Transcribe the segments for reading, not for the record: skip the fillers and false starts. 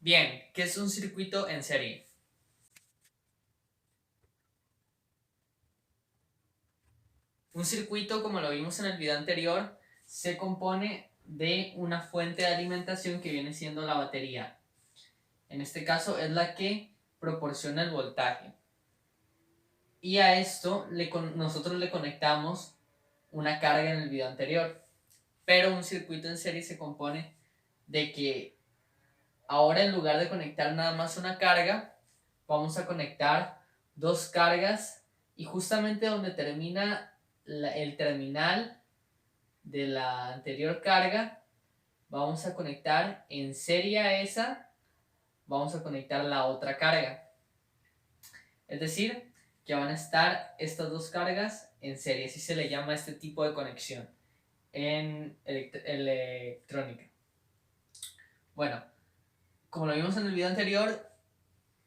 Bien, ¿qué es un circuito en serie? Un circuito, como lo vimos en el video anterior, se compone de una fuente de alimentación que viene siendo la batería. En este caso es la que proporciona el voltaje. Y a esto nosotros le conectamos una carga en el video anterior. Pero un circuito en serie se compone de que ahora, en lugar de conectar nada más una carga, vamos a conectar dos cargas, y justamente donde termina el terminal de la anterior carga, vamos a conectar en serie a esa, vamos a conectar la otra carga. Es decir, que van a estar estas dos cargas en serie. Así se le llama este tipo de conexión en electrónica. Bueno, como lo vimos en el video anterior,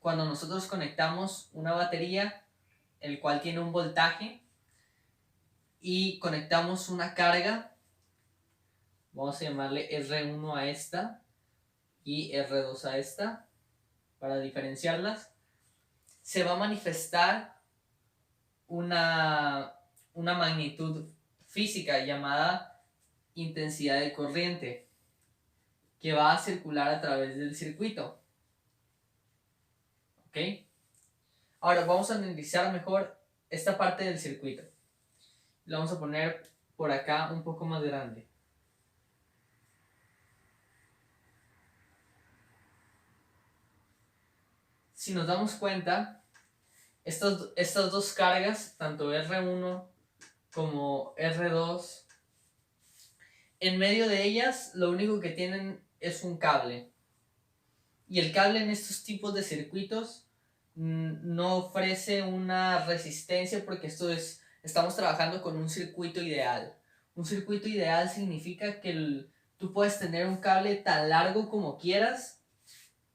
cuando nosotros conectamos una batería, el cual tiene un voltaje, y conectamos una carga, vamos a llamarle R1 a esta y R2 a esta para diferenciarlas, se va a manifestar una magnitud física llamada intensidad de corriente, que va a circular a través del circuito. ¿Ok? Ahora vamos a analizar mejor esta parte del circuito. Lo vamos a poner por acá un poco más grande. Si nos damos cuenta, estas dos cargas, tanto R1 como R2, en medio de ellas lo único que tienen es un cable. Y el cable en estos tipos de circuitos no ofrece una resistencia, porque estamos trabajando con un circuito ideal. Un circuito ideal significa que tú puedes tener un cable tan largo como quieras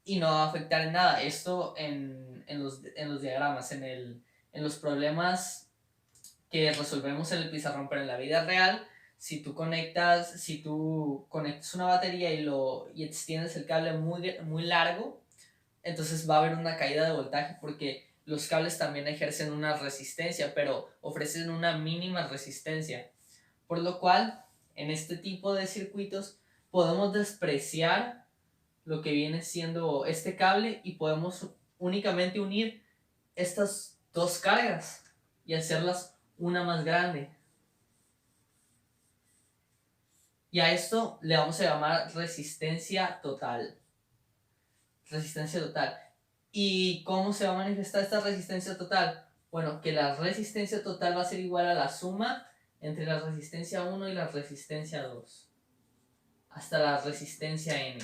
y no va a afectar en nada. Esto en los diagramas, en los problemas que resolvemos en el pizarrón, pero en la vida real, si tú conectas una batería y extiendes el cable muy largo, entonces va a haber una caída de voltaje, porque los cables también ejercen una resistencia, pero ofrecen una mínima resistencia. Por lo cual, en este tipo de circuitos podemos despreciar lo que viene siendo este cable y podemos únicamente unir estas dos cargas y hacerlas una más grande. Y a esto le vamos a llamar resistencia total. Resistencia total. ¿Y cómo se va a manifestar esta resistencia total? Bueno, que la resistencia total va a ser igual a la suma entre la resistencia 1 y la resistencia 2, hasta la resistencia n.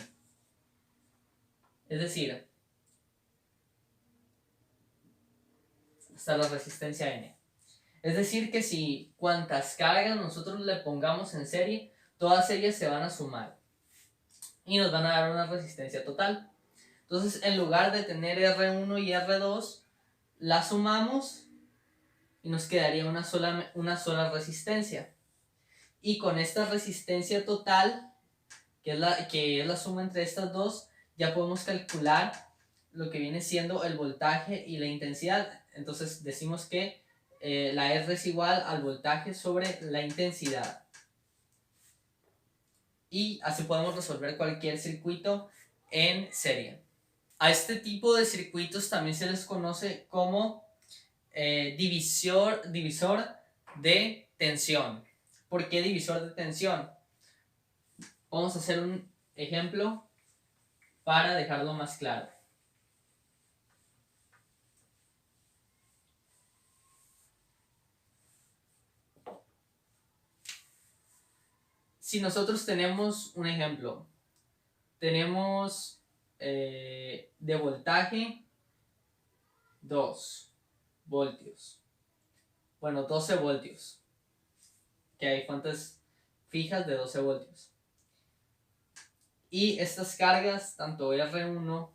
Es decir, hasta la resistencia n. Es decir, que si cuantas cargas nosotros le pongamos en serie, todas ellas se van a sumar y nos van a dar una resistencia total. Entonces, en lugar de tener R1 y R2, la sumamos y nos quedaría una sola resistencia. Y con esta resistencia total, que es la suma entre estas dos, ya podemos calcular lo que viene siendo el voltaje y la intensidad. Entonces decimos que la R es igual al voltaje sobre la intensidad. Y así podemos resolver cualquier circuito en serie. A este tipo de circuitos también se les conoce como divisor de tensión. ¿Por qué divisor de tensión? Vamos a hacer un ejemplo para dejarlo más claro. Si nosotros tenemos un ejemplo, tenemos de voltaje 2 voltios. Bueno, 12 voltios. Que hay fuentes fijas de 12 voltios. Y estas cargas, tanto R1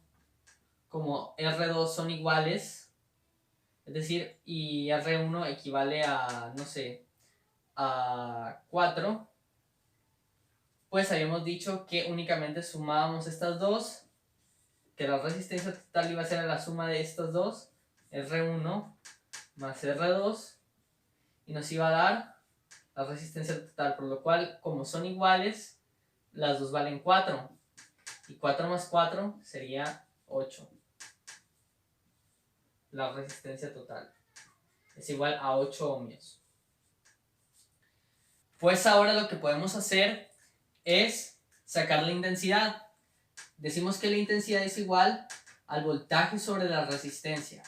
como R2, son iguales. Es decir, y R1 equivale a, no sé, a 4. Pues habíamos dicho que únicamente sumábamos estas dos que la resistencia total iba a ser la suma de estos dos, R1 más R2, y nos iba a dar la resistencia total, por lo cual, como son iguales, las dos valen 4, y 4 más 4 sería 8. La resistencia total es igual a 8 ohmios. Pues ahora lo que podemos hacer es sacar la intensidad. Decimos que la intensidad es igual al voltaje sobre la resistencia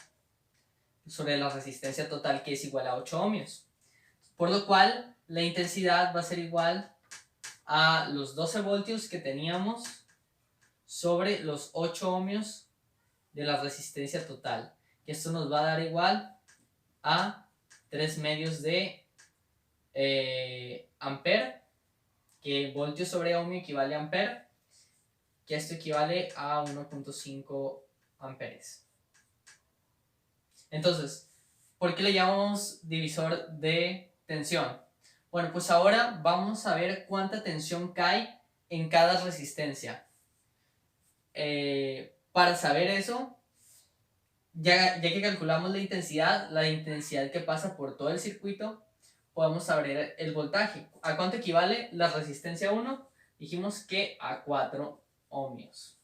total, que es igual a 8 ohmios. Por lo cual, la intensidad va a ser igual a los 12 voltios que teníamos sobre los 8 ohmios de la resistencia total. Que esto nos va a dar igual a 3 medios de ampere, que voltios sobre ohmio equivale a ampere, que esto equivale a 1.5 amperes. Entonces, ¿por qué le llamamos divisor de tensión? Bueno, pues ahora vamos a ver cuánta tensión cae en cada resistencia. Para saber eso, ya que calculamos la intensidad que pasa por todo el circuito, podemos saber el voltaje. ¿A cuánto equivale la resistencia 1? Dijimos que a 4 ohmios.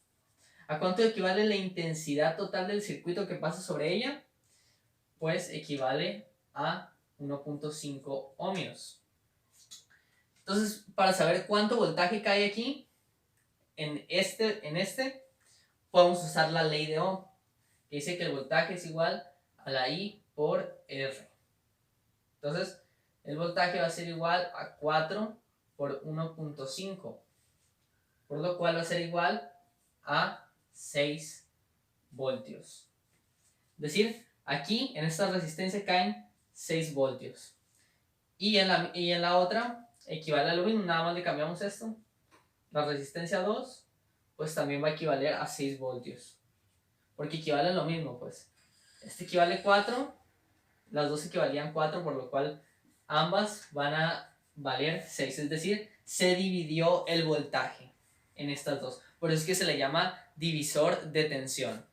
¿A cuánto equivale la intensidad total del circuito que pasa sobre ella? Pues equivale a 1.5 ohmios. Entonces, para saber cuánto voltaje cae aquí, en este, podemos usar la ley de Ohm, que dice que el voltaje es igual a la I por R. Entonces, el voltaje va a ser igual a 4 por 1.5, por lo cual va a ser igual a 6 voltios. Es decir, aquí en esta resistencia caen 6 voltios. Y en la otra equivale a lo mismo, nada más le cambiamos esto. La resistencia 2, pues también va a equivaler a 6 voltios. Porque equivale a lo mismo, pues. Este equivale a 4, las dos equivalían 4, por lo cual ambas van a valer 6. Es decir, se dividió el voltaje en estas dos. Por eso es que se le llama divisor de tensión.